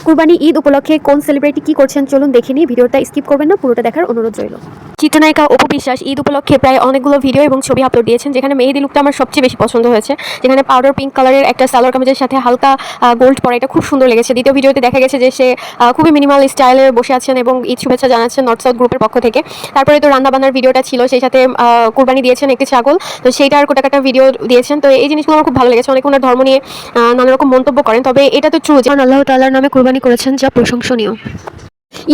কুরবানি ঈদ উপলক্ষে কোন সেলিব্রিটি কি করছেন চলুন দেখে নিই। ভিডিওটা স্কিপ করবেন না, পুরোটা দেখার অনুরোধ রইল। চিত্রনায়িকা অপু বিশ্বাস ঈদ উপলক্ষে প্রায় অনেকগুলো ভিডিও এবং ছবি আপলোড দিয়েছেন, যেখানে মেহেদি লুকটা আমার সবচেয়ে বেশি পছন্দ হয়েছে। যেখানে পাউডার পিঙ্ক কালারের একটা সালোয়ার কামিজের সাথে হালকা গোল্ড পরা, এটা খুব সুন্দর লেগেছে। দ্বিতীয় ভিডিওতে দেখা গেছে যে সে খুবই মিনিমাল স্টাইলে বসে আছেন এবং ঈদ শুভেচ্ছা জানাচ্ছেন নর্থ সাউথ গ্রুপের পক্ষ থেকে। তারপরে তো রান্নাবান্নার ভিডিওটা ছিল, সেই সাথে কুরবানি দিয়েছেন একটি ছাগল, তো সেইটার কোটাকাটা ভিডিও দিয়েছেন। তো এই জিনিসগুলো আমার খুব ভালো লেগেছে। অনেকে ওনার ধর্ম নিয়ে নানা রকম মন্তব্য করেন, তবে এটা তো ট্রু যে আল্লাহ তাআলার নামে কুরবানি করেছেন, যা প্রশংসনীয়।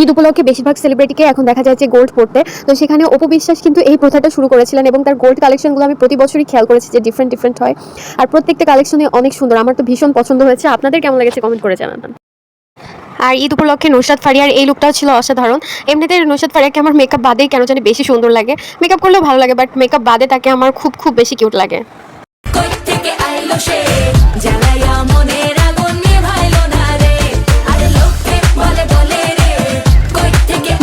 ঈদ উপলক্ষে বেশিরভাগ সেলিব্রিটিকে এখন দেখা যায় যে গোল্ড পরতে, তো সেখানে অপু বিশ্বাস কিন্তু এই প্রথাটা শুরু করেছিলেন এবং তার গোল্ড কালেকশনগুলো আমি প্রতি বছরই খেয়াল করেছি যে ডিফারেন্ট হয়, আর প্রত্যেকটা কালেকশনে অনেক সুন্দর। আমার তো ভীষণ পছন্দ হয়েছে। আপনাদের কেমন লেগেছে কমেন্ট করে জানাবেন। আর ঈদ উপলক্ষে নুসরাত ফারিয়ার এই লুকটাও ছিল অসাধারণ। এমনিতে নুসরাত ফারিয়াকে আমার মেকআপ বাদেই কেন জানি বেশি সুন্দর লাগে। মেকআপ করলেও ভালো লাগে, বাট মেকআপ বাদে তাকে আমার খুব বেশি কিউট লাগে।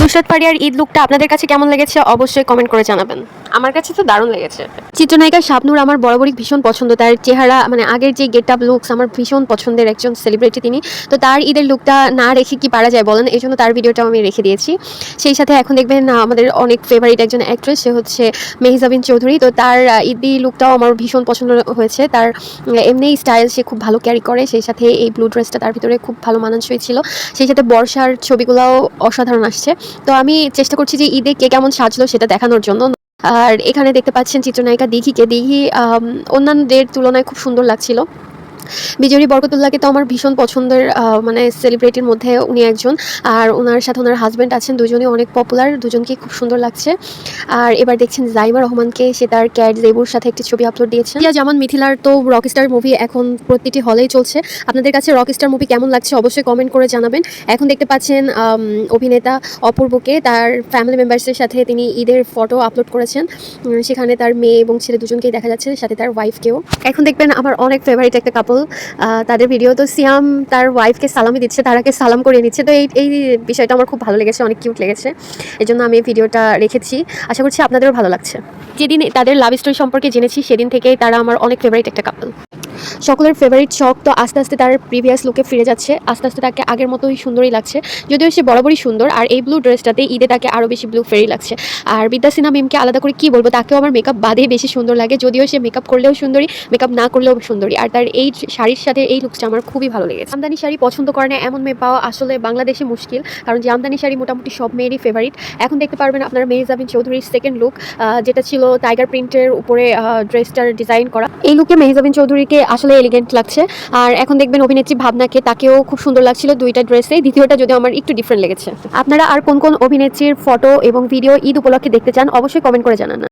নুসরাত ফারিয়ার ঈদ লুকটা আপনাদের কাছে কেমন লেগেছে অবশ্যই কমেন্ট করে জানাবেন। আমার কাছে তো দারুণ লেগেছে। চিত্রনায়িকা শাবনূর আমার বরাবরই ভীষণ পছন্দ। তার চেহারা মানে আগের যে গেট আপ লুকস আমার ভীষণ পছন্দের একজন সেলিব্রিটি তিনি। তো তার ঈদের লুকটা না রেখে কি পারা যায় বলেন, এই জন্য তার ভিডিওটাও আমি রেখে দিয়েছি। সেই সাথে এখন দেখবেন আমাদের অনেক ফেভারিট একজন অ্যাক্ট্রেস, সে হচ্ছে মেহজাবিন চৌধুরী। তো তার ঈদি লুকটাও আমার ভীষণ পছন্দ হয়েছে। তার এমনি স্টাইল সে খুব ভালো ক্যারি করে, সেই সাথে এই ব্লু ড্রেসটা তার ভিতরে খুব ভালো মানানসই ছিল। সেই সাথে বর্ষার ছবিগুলোও অসাধারণ আসছে। তো আমি চেষ্টা করছি যে ঈদে কে কেমন সাজলো সেটা দেখানোর জন্য। আর এখানে দেখতে পাচ্ছেন চিত্রনায়িকা দিঘি অন্যান্যদের তুলনায় খুব সুন্দর লাগছিল। বিজয়ী বরকতুল্লাহকে তো আমার ভীষণ পছন্দের মানে সেলিব্রিটির মধ্যে উনি একজন, আর ওনার সাথে ওনার হাজব্যান্ড আছেন, দুজনই অনেক পপুলার, দুজনকেই খুব সুন্দর লাগছে। আর এবার দেখছেন জাইমা রহমানকে, সে তার ক্যাট জেবুর সাথে একটি ছবি আপলোড দিয়েছেন। যেমন মিথিলার তো রকস্টার মুভি এখন প্রতিটি হলেই চলছে। আপনাদের কাছে রকস্টার মুভি কেমন লাগছে অবশ্যই কমেন্ট করে জানাবেন। এখন দেখতে পাচ্ছেন অভিনেতা অপূর্বকে তার ফ্যামিলি মেম্বার্সের সাথে তিনি ঈদের ফটো আপলোড করেছেন। সেখানে তার মেয়ে এবং ছেলে দুজনকেই দেখা যাচ্ছে, সাথে তার ওয়াইফকেও। এখন দেখবেন আমার অনেক ফেভারিট একটা কাপল, তাদের ভিডিও। তো সিয়াম তার ওয়াইফকে সালামি দিচ্ছে, তারাকে সালাম করিয়ে নিচ্ছে। তো এই বিষয়টা আমার খুব ভালো লেগেছে, অনেক কিউট লেগেছে, এই জন্য আমি এই ভিডিওটা রেখেছি। আশা করছি আপনাদেরও ভালো লাগছে। যেদিন তাদের লাভ স্টোরি সম্পর্কে জেনেছি সেদিন থেকেই তারা আমার অনেক ফেভারিট একটা কাপল। সকলের ফেভারিট শখ তো আস্তে আস্তে তার প্রিভিয়াস লুকে ফিরে যাচ্ছে, আস্তে আস্তে তাকে আগের মতোই সুন্দরই লাগছে, যদিও সে বরাবরই সুন্দর। আর এই ব্লু ড্রেসটাতে ঈদে তাকে আরও বেশি ব্লু ফেরি লাগছে। আর বিদ্যা সিনহা মিমকে আলাদা করে কি বলবো, তাকেও আমার মেকআপ বাদে বেশি সুন্দর লাগে, যদিও সে মেকআপ করলেও সুন্দরী, মেকআপ না করলেও সুন্দরী। আর তার এই শাড়ির সাথে এই লুকসটা আমার খুবই ভালো লেগেছে। জামদানি শাড়ি পছন্দ করে না এমন মেয়ে পাওয়া আসলে বাংলাদেশে মুশকিল, কারণ জামদানি শাড়ি মোটামুটি সব মেয়েরই ফেভারিট। এখন দেখতে পারবেন আপনারা মেহজাবিন চৌধুরীর সেকেন্ড লুক, যেটা ছিল টাইগার প্রিন্টের উপরে ড্রেসটার ডিজাইন করা। এই লুকে মেহজাবিন চৌধুরীকে আসলে এলিগেন্ট লাগছে। আর এখন দেখবেন অভিনেত্রী ভাবনাকে, তাকেও খুব সুন্দর লাগছিল দুইটা ড্রেসে। দ্বিতীয়টা যদিও আমার একটু ডিফারেন্ট লেগেছে। আপনারা আর কোন কোন অভিনেত্রীর ফটো এবং ভিডিও ঈদ উপলক্ষে দেখতে চান অবশ্যই কমেন্ট করে জানান।